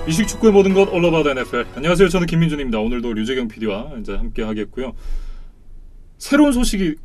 이식 축구의 모든 것 All About NFL. 안녕하세요. 저는 김민준입니다. 오늘도 류재경 PD와 이제 함께 하겠고요. 새로운 소식이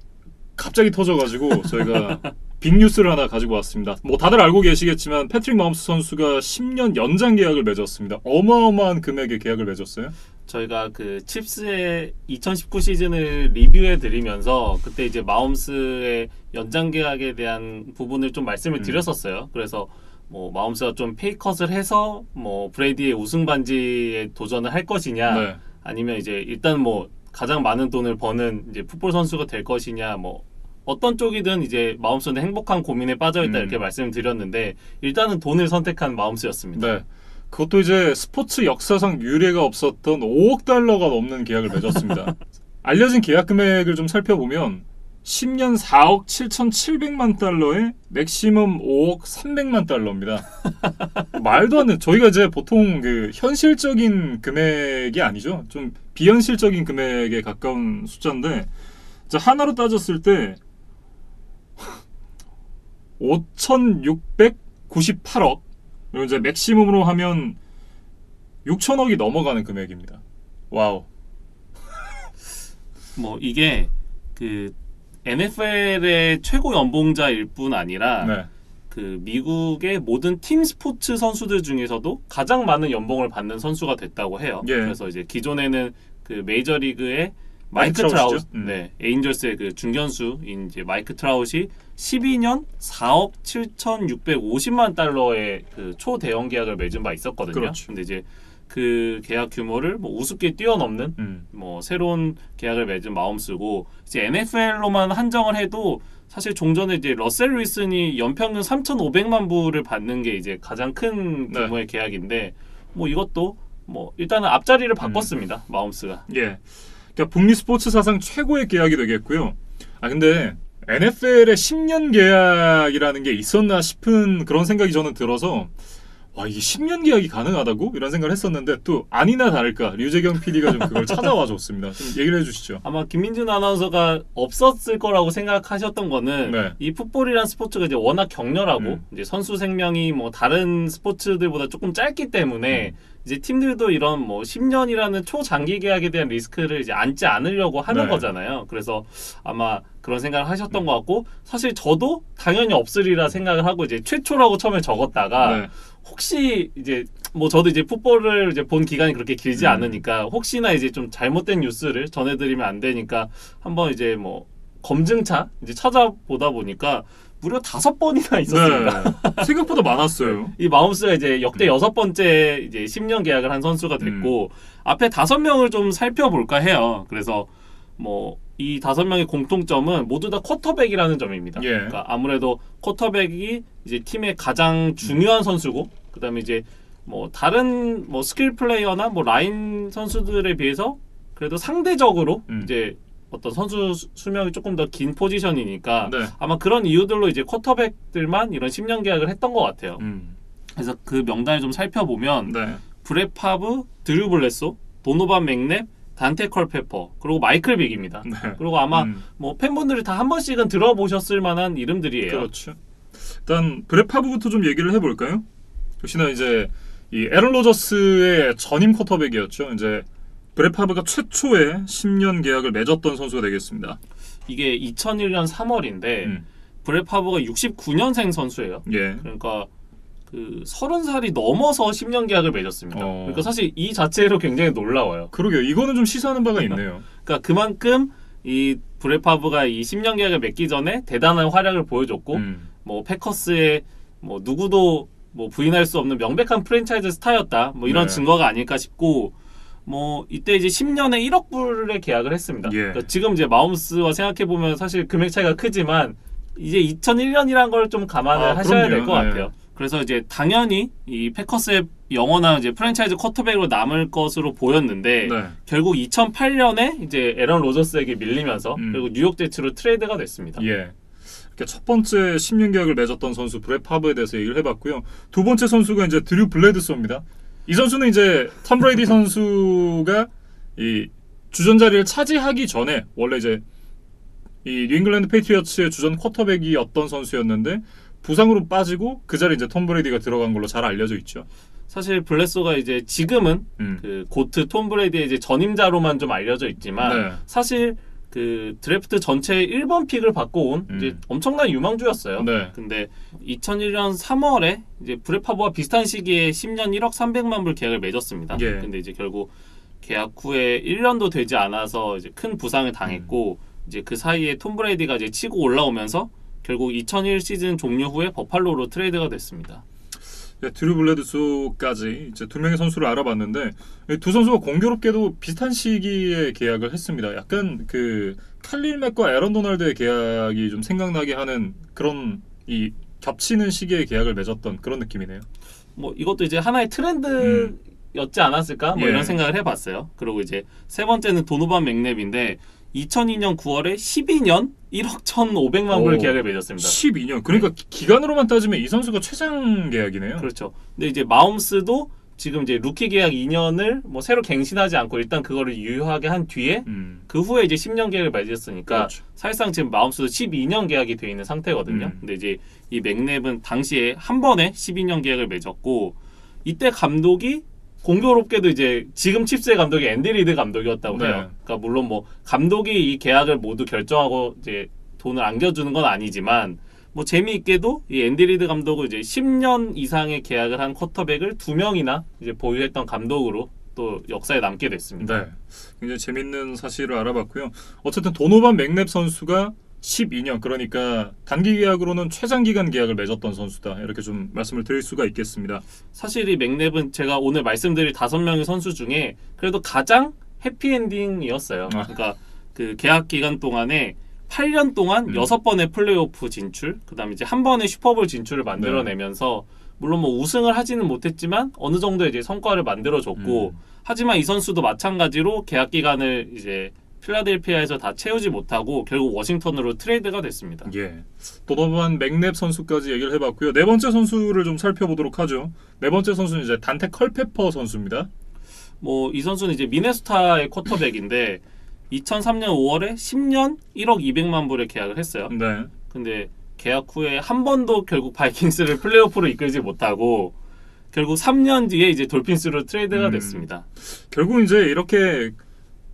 갑자기 터져가지고 저희가 빅뉴스를 하나 가지고 왔습니다. 뭐 다들 알고 계시겠지만 패트릭 마홈스 선수가 10년 연장 계약을 맺었습니다. 어마어마한 금액의 계약을 맺었어요. 저희가 그 칩스의 2019 시즌을 리뷰해 드리면서 그때 이제 마홈스의 연장 계약에 대한 부분을 좀 말씀을 드렸었어요. 그래서 뭐 마홈스가 좀 페이컷을 해서 뭐 브레이디의 우승 반지에 도전을 할 것이냐, 네. 아니면 이제 일단 뭐 가장 많은 돈을 버는 이제 풋볼 선수가 될 것이냐, 뭐 어떤 쪽이든 이제 마홈스는 행복한 고민에 빠져있다 이렇게 말씀을 드렸는데 일단은 돈을 선택한 마홈스였습니다. 네. 그것도 이제 스포츠 역사상 유례가 없었던 5억 달러가 넘는 계약을 맺었습니다. 알려진 계약 금액을 좀 살펴보면 10년 4억 7,700만 달러에 맥시멈 5억 300만 달러입니다. 말도 안 돼. 저희가 이제 보통 그 현실적인 금액이 아니죠. 좀 비현실적인 금액에 가까운 숫자인데 하나로 따졌을 때 5,698억, 그리고 이제 맥시멈으로 하면 6천억이 넘어가는 금액입니다. 와우. 뭐 이게 그 NFL의 최고 연봉자일 뿐 아니라 네. 그 미국의 모든 팀 스포츠 선수들 중에서도 가장 많은 연봉을 받는 선수가 됐다고 해요. 예. 그래서 이제 기존에는 그 메이저리그의 마이크 마이크 트라웃, 트라우트죠? 네, 에인절스의 그 중견수인 이제 마이크 트라웃이 12년 4억 7,650만 달러의 그 초대형 계약을 맺은 바 있었거든요. 그렇죠. 근데 이제 그 계약 규모를 뭐 우습게 뛰어넘는 뭐 새로운 계약을 맺은 마홈스고, 이제 NFL로만 한정을 해도 사실 종전에 이제 러셀 윌슨이 연평균 3,500만 불을 받는 게 이제 가장 큰 규모의 계약인데, 뭐 이것도 뭐 일단은 앞자리를 바꿨습니다. 마홈스가. 예. 그러니까 북미 스포츠 사상 최고의 계약이 되겠고요. 근데 NFL의 10년 계약이라는 게 있었나 싶은 그런 생각이 저는 들어서, 와, 이게 10년 계약이 가능하다고? 이런 생각을 했었는데 또 아니나 다를까 류재경 PD가 좀 그걸 찾아와 줬습니다. 좀 얘기를 해주시죠. 아마 김민준 아나운서가 없었을 거라고 생각하셨던 거는 네. 이 풋볼이란 스포츠가 이제 워낙 격렬하고 이제 선수 생명이 뭐 다른 스포츠들보다 조금 짧기 때문에 이제 팀들도 이런 뭐 10년이라는 초장기 계약에 대한 리스크를 이제 안지 않으려고 하는 네. 거잖아요. 그래서 아마 그런 생각을 하셨던 것 같고, 사실 저도 당연히 없으리라 생각을 하고 이제 최초라고 처음에 적었다가 네. 혹시 이제 뭐 저도 이제 풋볼을 이제 본 기간이 그렇게 길지 않으니까 혹시나 이제 좀 잘못된 뉴스를 전해드리면 안 되니까 한번 이제 뭐 검증차 이제 찾아보다 보니까 무려 5번이나 있었습니다. 네. 생각보다 많았어요. 이 마홈스가 이제 역대 6번째 이제 10년 계약을 한 선수가 됐고, 앞에 5명을 좀 살펴볼까 해요. 그래서 뭐 이 5명의 공통점은 모두 다 쿼터백이라는 점입니다. 예. 그러니까 아무래도 쿼터백이 이제 팀의 가장 중요한 선수고, 그다음에 이제 뭐 다른 뭐 스킬 플레이어나 뭐 라인 선수들에 비해서 그래도 상대적으로 이제 어떤 선수 수명이 조금 더 긴 포지션이니까 네. 아마 그런 이유들로 이제 쿼터백들만 이런 10년 계약을 했던 것 같아요. 그래서 그 명단을 좀 살펴보면 네. 브렛 파브, 드류 블레소, 도노반 맥랩, 단테 컬페퍼, 그리고 마이클 빅입니다. 네. 그리고 아마 뭐 팬분들이 다 한 번씩은 들어보셨을 만한 이름들이에요. 그렇죠. 일단 브렛 파브부터 좀 얘기를 해볼까요? 역시나 이제 이 에런 로저스의 전임 쿼터백이었죠. 이제 브렛 파브가 최초의 10년 계약을 맺었던 선수가 되겠습니다. 이게 2001년 3월인데 브렛 파브가 69년생 선수예요. 예. 그러니까 그 30살이 넘어서 10년 계약을 맺었습니다. 그러니까 사실 이 자체로 굉장히 놀라워요. 그러게요. 이거는 좀 시사하는 바가 있네요. 그러니까 그만큼 이 브렛 파브가 이 10년 계약을 맺기 전에 대단한 활약을 보여줬고, 뭐 패커스의 뭐 누구도 뭐 부인할 수 없는 명백한 프랜차이즈 스타였다. 뭐 이런 증거가 아닐까 싶고, 뭐 이때 이제 10년에 1억 불의 계약을 했습니다. 예. 그러니까 지금 이제 마홈스와 생각해 보면 사실 금액 차이가 크지만 이제 2001년이란 걸 좀 감안을 하셔야 될 것 같아요. 그래서 이제 당연히 이 패커스의 영원한 이제 프랜차이즈 쿼터백으로 남을 것으로 보였는데 결국 2008년에 이제 에런 로저스에게 밀리면서 그리고 뉴욕 제츠로 트레이드가 됐습니다. 예. 이렇게 첫 번째 10년 계약을 맺었던 선수 브렛 파브에 대해서 얘기를 해봤고요. 두 번째 선수가 이제 드류 블레드소입니다. 이 선수는 이제 톰 브레이디 선수가 이 주전 자리를 차지하기 전에 원래 이제 이 뉴잉글랜드 페이트리어츠의 주전 쿼터백이었던 선수였는데 부상으로 빠지고 그 자리에 이제 톰 브레이디가 들어간 걸로 잘 알려져 있죠. 사실 블레소가 이제 지금은 그 고트 톰 브레이디의 이제 전임자로만 좀 알려져 있지만 네. 사실 그 드래프트 전체 1번 픽을 받고 온 이제 엄청난 유망주였어요. 네. 근데 2001년 3월에 이제 브렛 파버와 비슷한 시기에 10년 1억 300만 불 계약을 맺었습니다. 예. 근데 이제 결국 계약 후에 1년도 되지 않아서 이제 큰 부상을 당했고 이제 그 사이에 톰 브레이디가 이제 치고 올라오면서 결국 2001 시즌 종료 후에 버팔로로 트레이드가 됐습니다. 네, 드류 블레드소까지 이제 두 명의 선수를 알아봤는데 이 두 선수가 공교롭게도 비슷한 시기에 계약을 했습니다. 약간 그 칼릴 맥과 에런 도널드의 계약이 좀 생각나게 하는 그런 이 겹치는 시기에 계약을 맺었던 그런 느낌이네요. 뭐 이것도 이제 하나의 트렌드였지 않았을까? 뭐 예. 이런 생각을 해봤어요. 그리고 이제 세 번째는 도노반 맥랩인데 2002년 9월에 12년 1억 1,500만 불 계약을 맺었습니다. 12년. 그러니까 기간으로만 따지면 이 선수가 최장 계약이네요. 그렇죠. 근데 이제 마홈스도 지금 이제 루키 계약 2년을 뭐 새로 갱신하지 않고 일단 그거를 유효하게 한 뒤에 그 후에 이제 10년 계약을 맺었으니까 그렇죠. 사실상 지금 마홈스도 12년 계약이 되어 있는 상태거든요. 근데 이제 이 맥랩은 당시에 한 번에 12년 계약을 맺었고 이때 감독이 공교롭게도 이제 지금 칩스의 감독이 앤디 리드 감독이었다고 네. 해요. 그러니까 물론 뭐 감독이 이 계약을 모두 결정하고 이제 돈을 안겨주는 건 아니지만 뭐 재미있게도 이 앤디 리드 감독은 이제 10년 이상의 계약을 한 쿼터백을 2명이나 이제 보유했던 감독으로 또 역사에 남게 됐습니다. 네, 굉장히 재밌는 사실을 알아봤고요. 어쨌든 도노반 맥랩 선수가 12년, 그러니까 단기 계약으로는 최장기간 계약을 맺었던 선수다. 이렇게 좀 말씀을 드릴 수가 있겠습니다. 사실 이 맥랩은 제가 오늘 말씀드릴 5명의 선수 중에 그래도 가장 해피엔딩이었어요. 그러니까 그 계약 기간 동안에 8년 동안 6번의 플레이오프 진출, 그 다음에 이제 한 번의 슈퍼볼 진출을 만들어내면서 물론 뭐 우승을 하지는 못했지만 어느 정도 이제 성과를 만들어줬고 하지만 이 선수도 마찬가지로 계약 기간을 이제 필라델피아에서 다 채우지 못하고 결국 워싱턴으로 트레이드가 됐습니다. 예, 도노반 맥랩 선수까지 얘기를 해봤고요. 네 번째 선수를 좀 살펴보도록 하죠. 네 번째 선수는 이제 단테 컬페퍼 선수입니다. 뭐 이 선수는 이제 미네소타의 쿼터백인데 2003년 5월에 10년 1억 200만 불에 계약을 했어요. 네. 근데 계약 후에 한 번도 결국 바이킹스를 플레이오프로 이끌지 못하고 결국 3년 뒤에 이제 돌핀스로 트레이드가 됐습니다. 결국 이제 이렇게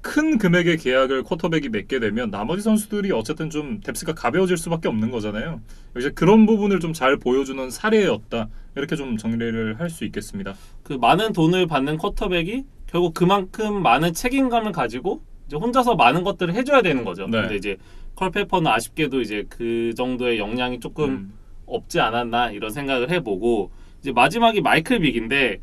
큰 금액의 계약을 쿼터백이 맺게 되면 나머지 선수들이 어쨌든 좀 뎁스가 가벼워질 수밖에 없는 거잖아요. 이제 그런 부분을 좀 잘 보여주는 사례였다. 이렇게 좀 정리를 할 수 있겠습니다. 그 많은 돈을 받는 쿼터백이 결국 그만큼 많은 책임감을 가지고 이제 혼자서 많은 것들을 해줘야 되는 거죠. 네. 근데 이제 컬페퍼는 아쉽게도 이제 그 정도의 역량이 조금 없지 않았나 이런 생각을 해보고 이제 마지막이 마이클 빅인데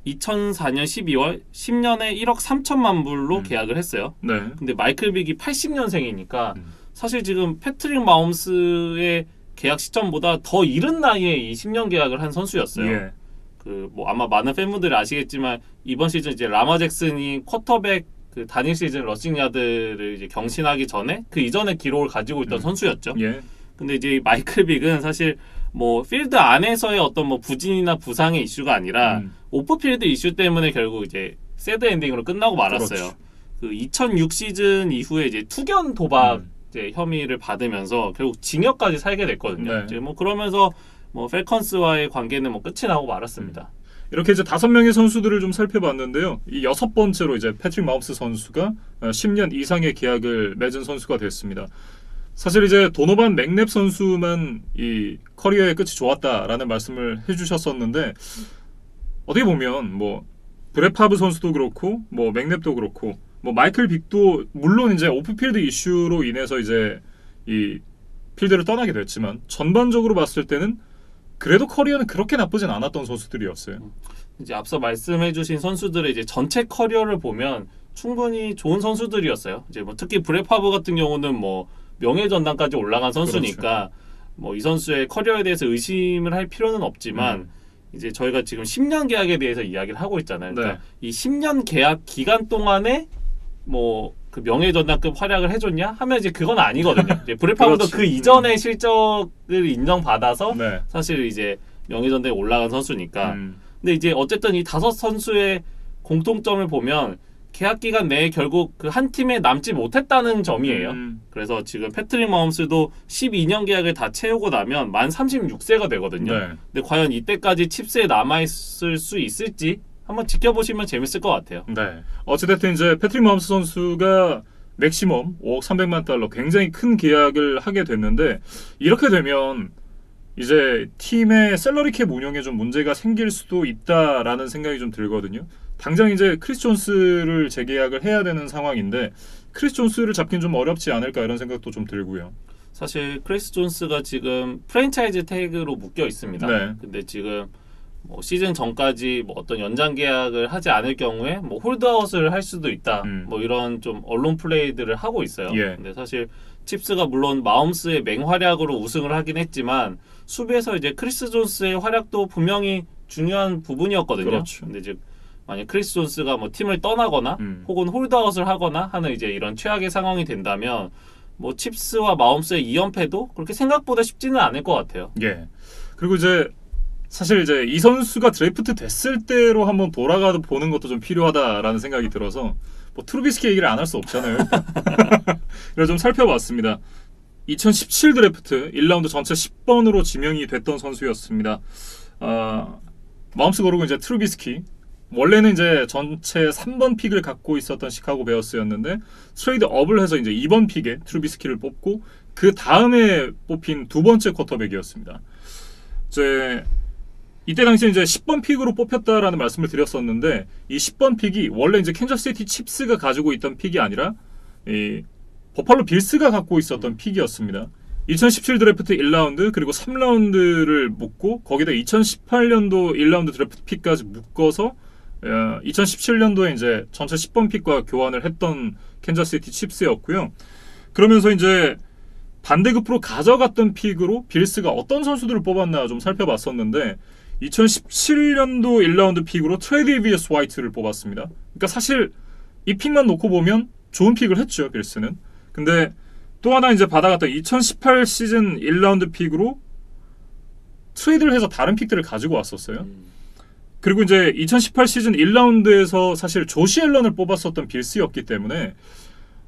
2004년 12월 10년에 1억 3천만 불로 계약을 했어요. 네. 근데 마이클 빅이 80년생이니까 사실 지금 패트릭 마홈스의 계약 시점보다 더 이른 나이에 이 10년 계약을 한 선수였어요. 예. 그 뭐 아마 많은 팬분들이 아시겠지만 이번 시즌 이제 라마 잭슨이 쿼터백 그 단일 시즌 러싱 야드를 이제 경신하기 전에 그 이전의 기록을 가지고 있던 선수였죠. 예. 근데 이제 마이클 빅은 사실 뭐 필드 안에서의 어떤 뭐 부진이나 부상의 이슈가 아니라 오프필드 이슈 때문에 결국 이제 새드 엔딩으로 끝나고 말았어요. 그렇죠. 그 2006 시즌 이후에 이제 투견 도박 이제 혐의를 받으면서 결국 징역까지 살게 됐거든요. 네. 이제 뭐 그러면서 뭐 펠컨스와의 관계는 뭐 끝이 나고 말았습니다. 이렇게 이제 5명의 선수들을 좀 살펴봤는데요. 이 6번째로 이제 패트릭 마홈스 선수가 10년 이상의 계약을 맺은 선수가 됐습니다. 사실 이제 도노반 맥랩 선수만 이 커리어의 끝이 좋았다라는 말씀을 해주셨었는데 어떻게 보면 뭐 브렛 파브 선수도 그렇고 뭐 맥랩도 그렇고 뭐 마이클 빅도 물론 이제 오프필드 이슈로 인해서 이제 이 필드를 떠나게 됐지만 전반적으로 봤을 때는 그래도 커리어는 그렇게 나쁘진 않았던 선수들이었어요. 이제 앞서 말씀해주신 선수들의 이제 전체 커리어를 보면 충분히 좋은 선수들이었어요. 이제 뭐 특히 브렛 파브 같은 경우는 뭐 명예 전당까지 올라간 선수니까 그렇죠. 뭐 이 선수의 커리어에 대해서 의심을 할 필요는 없지만 이제 저희가 지금 10년 계약에 대해서 이야기를 하고 있잖아요. 그러니까 이 10년 계약 기간 동안에 뭐 그 명예 전당급 활약을 해줬냐 하면 이제 그건 아니거든요. 이제 브렛 파브도 그 이전의 실적을 인정받아서 네. 사실 이제 명예 전당에 올라간 선수니까. 근데 이제 어쨌든 이 5 선수의 공통점을 보면 계약 기간 내에 결국 그 한 팀에 남지 못했다는 점이에요. 그래서 지금 패트릭 마홈스도 12년 계약을 다 채우고 나면 만 36세가 되거든요. 네. 근데 과연 이때까지 칩스에 남아있을 수 있을지 한번 지켜보시면 재밌을 것 같아요. 네. 어찌됐든 이제 패트릭 마홈스 선수가 맥시멈 5억 300만 달러 굉장히 큰 계약을 하게 됐는데 이렇게 되면 이제 팀의 셀러리 캡 운영에 좀 문제가 생길 수도 있다라는 생각이 좀 들거든요. 당장 이제 크리스 존스를 재계약을 해야 되는 상황인데 크리스 존스를 잡긴 좀 어렵지 않을까 이런 생각도 좀 들고요. 사실 크리스 존스가 지금 프랜차이즈 태그로 묶여 있습니다. 네. 근데 지금 뭐 시즌 전까지 뭐 어떤 연장 계약을 하지 않을 경우에 뭐 홀드아웃을 할 수도 있다. 뭐 이런 좀 언론 플레이들을 하고 있어요. 예. 근데 사실 칩스가 물론 마홈스의 맹활약으로 우승을 하긴 했지만 수비에서 이제 크리스 존스의 활약도 분명히 중요한 부분이었거든요. 그렇죠. 근데 이제 만약 크리스 존스가 뭐 팀을 떠나거나 혹은 홀드아웃을 하거나 하는 이제 이런 최악의 상황이 된다면 뭐 칩스와 마홈스의 2연패도 그렇게 생각보다 쉽지는 않을 것 같아요. 예. 그리고 이제 사실 이제 이 선수가 드래프트 됐을 때로 한번 돌아가 보는 것도 좀 필요하다라는 생각이 들어서 뭐 트루비스키 얘기를 안 할 수 없잖아요. 그래서 좀 살펴봤습니다. 2017 드래프트 1라운드 전체 10번으로 지명이 됐던 선수였습니다. 마홈스 고르고 이제 트루비스키. 원래는 이제 전체 3번 픽을 갖고 있었던 시카고 베어스였는데 트레이드 업을 해서 이제 2번 픽에 트루비스키를 뽑고 그 다음에 뽑힌 두 번째 쿼터백이었습니다. 이때 당시에 이제 10번 픽으로 뽑혔다라는 말씀을 드렸었는데 이 10번 픽이 원래 이제 캔자스시티 칩스가 가지고 있던 픽이 아니라 이 버팔로 빌스가 갖고 있었던 픽이었습니다. 2017 드래프트 1라운드 그리고 3라운드를 묶고 거기다 2018년도 1라운드 드래프트 픽까지 묶어서 2017년도에 이제 전체 10번 픽과 교환을 했던 캔자스시티 칩스였고요. 그러면서 이제 반대급부로 가져갔던 픽으로 빌스가 어떤 선수들을 뽑았나 좀 살펴봤었는데 2017년도 1라운드 픽으로 트레이비어스 화이트를 뽑았습니다. 그러니까 사실 이 픽만 놓고 보면 좋은 픽을 했죠, 빌스는. 근데 또 하나 이제 받아갔던 2018 시즌 1라운드 픽으로 트레이드를 해서 다른 픽들을 가지고 왔었어요. 그리고 이제 2018 시즌 1라운드에서 사실 조시 앨런을 뽑았었던 빌스였기 때문에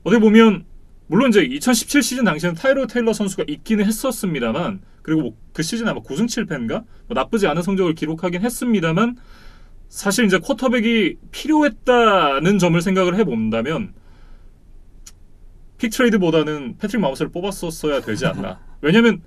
어떻게 보면 물론 이제 2017 시즌 당시에는 타이러 테일러 선수가 있기는 했었습니다만 그리고 뭐 그 시즌 아마 9승 7패인가 뭐 나쁘지 않은 성적을 기록하긴 했습니다만 사실 이제 쿼터백이 필요했다는 점을 생각을 해본다면 픽 트레이드보다는 패트릭 마홈스를 뽑았었어야 되지 않나. 왜냐면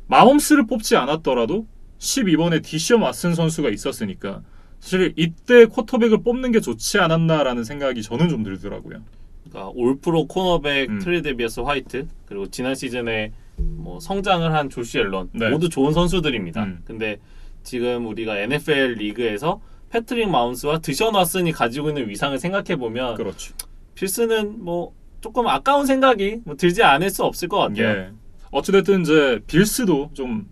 마홈스를 뽑지 않았더라도 12번에 디시엄 왓슨 선수가 있었으니까 사실 이때 쿼터백을 뽑는 게 좋지 않았나라는 생각이 저는 좀 들더라고요. 그러니까 올프로 코너백 트레이비어스 화이트 그리고 지난 시즌에 뭐 성장을 한 조시 앨런 네. 모두 좋은 선수들입니다. 근데 지금 우리가 NFL 리그에서 패트릭 마홈스와 드션 왓슨이 가지고 있는 위상을 생각해 보면 그렇죠. 필스는 뭐 조금 아까운 생각이 뭐 들지 않을 수 없을 것 같아요. 예. 어찌됐든 이제 빌스도 좀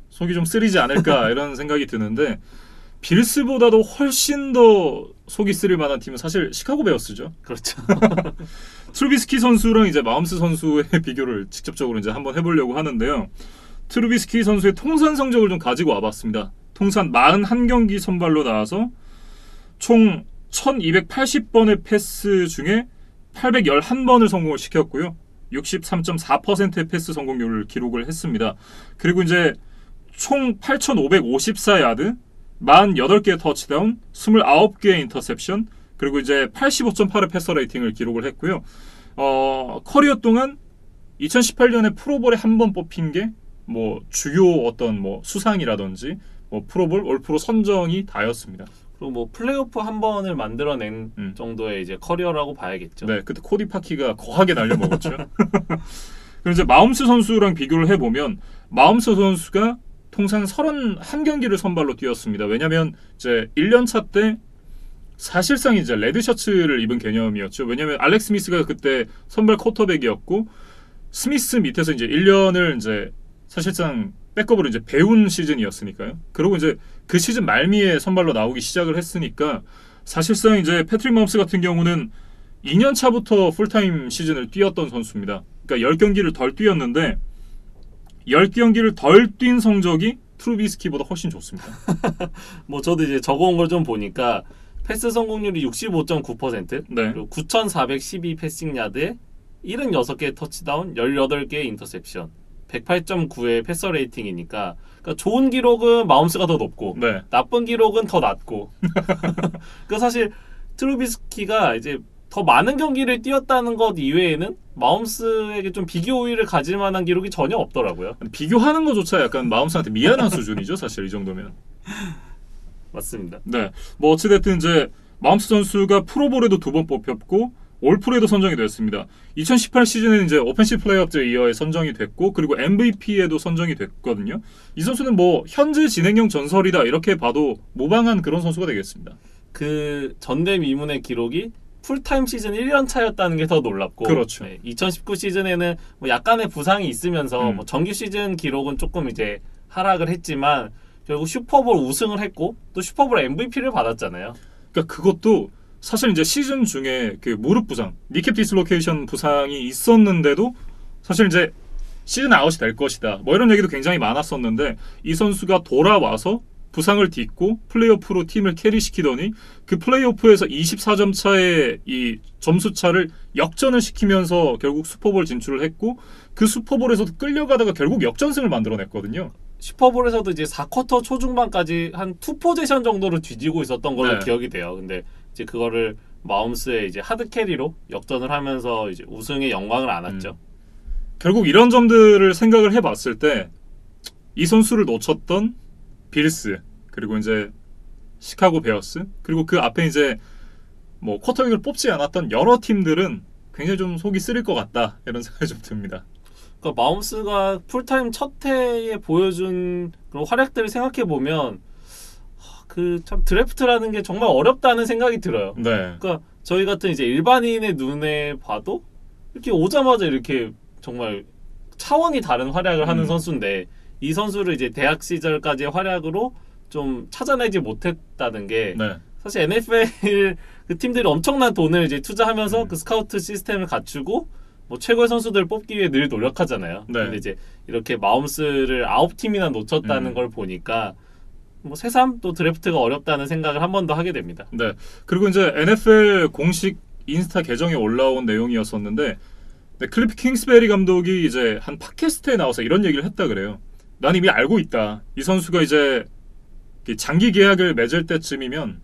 속이 좀 쓰리지 않을까 이런 생각이 드는데 빌스보다도 훨씬 더 속이 쓰릴 만한 팀은 사실 시카고 베어스죠. 그렇죠. 트루비스키 선수랑 이제 마홈스 선수의 비교를 직접적으로 이제 한번 해보려고 하는데요. 트루비스키 선수의 통산 성적을 좀 가지고 와봤습니다. 통산 41경기 선발로 나와서 총 1280번의 패스 중에 811번을 성공을 시켰고요. 63.4%의 패스 성공률을 기록을 했습니다. 그리고 이제 총 8,554야드, 48개의 터치다운, 29개의 인터셉션, 그리고 이제 85.8의 패서 레이팅을 기록을 했고요. 커리어 동안 2018년에 프로볼에 한 번 뽑힌 게 뭐 주요 어떤 뭐 수상이라든지 뭐 프로볼, 올프로 선정이 다였습니다. 그리고 뭐 플레이오프 한 번을 만들어낸 정도의 이제 커리어라고 봐야겠죠. 네, 그때 코디 파키가 거하게 날려먹었죠. 그리고 이제 마홈스 선수랑 비교를 해보면 마홈스 선수가 통산 31경기를 선발로 뛰었습니다. 왜냐하면 이제 1년차 때 사실상 이제 레드 셔츠를 입은 개념이었죠. 왜냐하면 알렉스 스미스가 그때 선발 쿼터백이었고 스미스 밑에서 이제 1년을 이제 사실상 백업으로 이제 배운 시즌이었으니까요. 그리고 이제 그 시즌 말미에 선발로 나오기 시작을 했으니까 사실상 이제 패트릭 마홈스 같은 경우는 2년 차부터 풀타임 시즌을 뛰었던 선수입니다. 그러니까 10경기를 덜 뛰었는데 10경기를 덜 뛴 성적이 트루비스키보다 훨씬 좋습니다. 뭐 저도 이제 적어온 걸 좀 보니까 패스 성공률이 65.9%, 네. 그리고 9,412 패싱 야드에 76개의 터치다운, 18개의 인터셉션, 108.9의 패서 레이팅이니까 그러니까 좋은 기록은 마홈스가 더 높고 네. 나쁜 기록은 더 낮고. 그 사실 트루비스키가 이제 더 많은 경기를 뛰었다는 것 이외에는 마홈스에게 좀 비교 우위를 가질 만한 기록이 전혀 없더라고요. 비교하는 것조차 약간 마홈스한테 미안한 수준이죠, 사실 이 정도면. 맞습니다. 네. 뭐 어찌됐든 이제 마홈스 선수가 프로볼에도 2번 뽑혔고 올프로에도 선정이 됐습니다. 2018 시즌에는 이제 오펜시브 플레이어 오브 더 이어에 선정이 됐고 그리고 MVP에도 선정이 됐거든요. 이 선수는 뭐 현재 진행형 전설이다 이렇게 봐도 무방한 그런 선수가 되겠습니다. 그 전대미문의 기록이 풀타임 시즌 1년 차였다는 게 더 놀랍고, 그렇죠. 2019 시즌에는 뭐 약간의 부상이 있으면서 뭐 정규 시즌 기록은 조금 이제 하락을 했지만 결국 슈퍼볼 우승을 했고 또 슈퍼볼 MVP를 받았잖아요. 그러니까 그것도 사실 이제 시즌 중에 그 무릎 부상, 니캡 디슬로케이션 부상이 있었는데도 사실 이제 시즌 아웃이 될 것이다. 뭐 이런 얘기도 굉장히 많았었는데 이 선수가 돌아와서 부상을 딛고 플레이오프로 팀을 캐리시키더니 그 플레이오프에서 24점 차의 이 점수 차를 역전을 시키면서 결국 슈퍼볼 진출을 했고 그 슈퍼볼에서도 끌려가다가 결국 역전승을 만들어냈거든요. 슈퍼볼에서도 이제 4쿼터 초중반까지 한 2포지션 정도를 뒤지고 있었던 걸로 네. 기억이 돼요. 근데 이제 그거를 마홈스의 이제 하드 캐리로 역전을 하면서 이제 우승의 영광을 안았죠. 결국 이런 점들을 생각을 해봤을 때 이 선수를 놓쳤던 빌스 그리고 이제 시카고 베어스 그리고 그 앞에 이제 뭐 쿼터백을 뽑지 않았던 여러 팀들은 굉장히 좀 속이 쓰릴 것 같다 이런 생각이 좀 듭니다. 그러니까 마홈스가 풀타임 첫 해에 보여준 그런 활약들을 생각해 보면 그 참 드래프트라는 게 정말 어렵다는 생각이 들어요. 네. 그러니까 저희 같은 이제 일반인의 눈에 봐도 이렇게 오자마자 이렇게 정말 차원이 다른 활약을 하는 선수인데 이 선수를 이제 대학 시절까지의 활약으로 좀 찾아내지 못했다는 게 네. 사실 NFL 그 팀들이 엄청난 돈을 이제 투자하면서 그 스카우트 시스템을 갖추고 뭐 최고의 선수들을 뽑기 위해 늘 노력하잖아요. 네. 근데 이제 이렇게 마홈스를 9팀이나 놓쳤다는 걸 보니까 뭐 새삼 또 드래프트가 어렵다는 생각을 한 번 더 하게 됩니다. 네. 그리고 이제 NFL 공식 인스타 계정에 올라온 내용이었었는데 클리프 킹스베리 감독이 이제 한 팟캐스트에 나와서 이런 얘기를 했다 그래요. 난 이미 알고 있다. 이 선수가 이제 장기 계약을 맺을 때쯤이면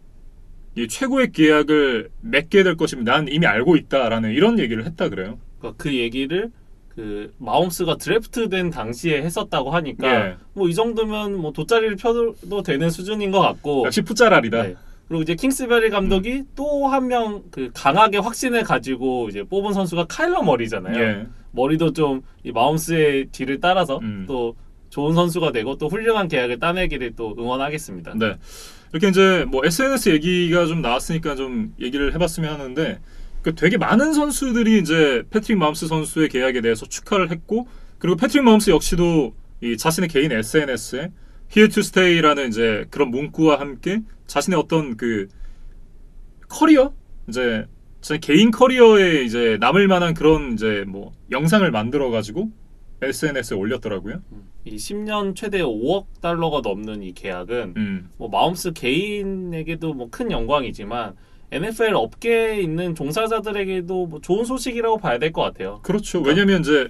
이 최고의 계약을 맺게 될 것이면 난 이미 알고 있다라는 이런 얘기를 했다 그래요. 그러니까 그 얘기를 그 마홈스가 드래프트된 당시에 했었다고 하니까 예. 뭐 이 정도면 뭐 돗자리를 펴도 되는 수준인 것 같고 역시 풋자랄이다. 네. 그리고 이제 킹스베리 감독이 또 한 명 그 강하게 확신을 가지고 이제 뽑은 선수가 카일러 머리잖아요. 예. 머리도 좀 이 마홈스의 뒤를 따라서 또 좋은 선수가 되고 또 훌륭한 계약을 따내기를 또 응원하겠습니다. 네. 이렇게 이제 뭐 SNS 얘기가 좀 나왔으니까 좀 얘기를 해봤으면 하는데 그 되게 많은 선수들이 이제 패트릭 마홈스 선수의 계약에 대해서 축하를 했고 그리고 패트릭 마홈스 역시도 이 자신의 개인 SNS에 Here to Stay라는 이제 그런 문구와 함께 자신의 어떤 그 커리어 이제 제 개인 커리어에 이제 남을 만한 그런 이제 뭐 영상을 만들어 가지고 SNS에 올렸더라고요. 이 10년 최대 5억 달러가 넘는 이 계약은 뭐 마홈스 개인에게도 뭐 큰 영광이지만 NFL 업계에 있는 종사자들에게도 뭐 좋은 소식이라고 봐야 될 것 같아요. 그렇죠. 왜냐면 이제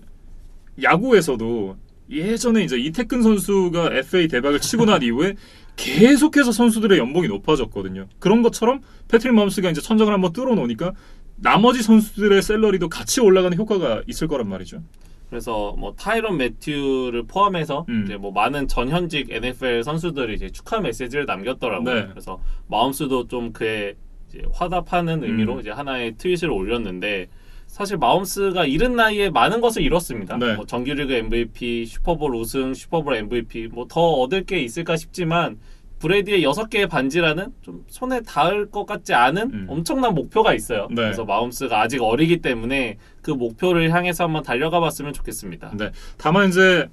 야구에서도 예전에 이제 이태근 선수가 FA 대박을 치고 난 이후에 계속해서 선수들의 연봉이 높아졌거든요. 그런 것처럼 패트릭 마홈스가 이제 천장을 한번 뚫어놓으니까 나머지 선수들의 샐러리도 같이 올라가는 효과가 있을 거란 말이죠. 그래서 뭐 타이런 매튜를 포함해서 이제 뭐 많은 전현직 NFL 선수들이 이제 축하 메시지를 남겼더라고요. 네. 그래서 마홈스도 좀 그에 이제 화답하는 의미로 이제 하나의 트윗을 올렸는데 사실 마홈스가 이른 나이에 많은 것을 이뤘습니다. 네. 뭐 정규리그 MVP, 슈퍼볼 우승, 슈퍼볼 MVP 뭐 더 얻을 게 있을까 싶지만 브레이디의 6개의 반지라는 좀 손에 닿을 것 같지 않은 엄청난 목표가 있어요. 네. 그래서 마홈스가 아직 어리기 때문에 그 목표를 향해서 한번 달려가 봤으면 좋겠습니다. 네. 다만 이제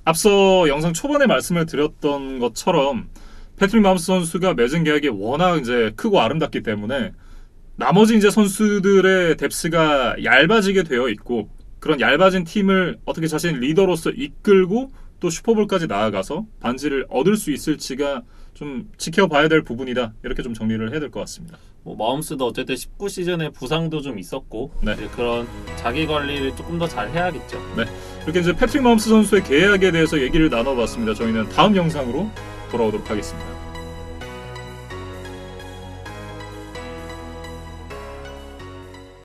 앞서 영상 초반에 말씀을 드렸던 것처럼 패트릭 마홈스 선수가 맺은 계약이 워낙 이제 크고 아름답기 때문에 나머지 이제 선수들의 뎁스가 얇아지게 되어 있고 그런 얇아진 팀을 어떻게 자신의 리더로서 이끌고 또 슈퍼볼까지 나아가서 반지를 얻을 수 있을지가 좀 지켜봐야 될 부분이다. 이렇게 좀 정리를 해야 될 것 같습니다. 뭐 마홈스도 어쨌든 19시즌에 부상도 좀 있었고 네. 이제 그런 자기 관리를 조금 더 잘 해야겠죠. 네, 이렇게 이제 패트릭 마홈스 선수의 계약에 대해서 얘기를 나눠봤습니다. 저희는 다음 영상으로 돌아오도록 하겠습니다.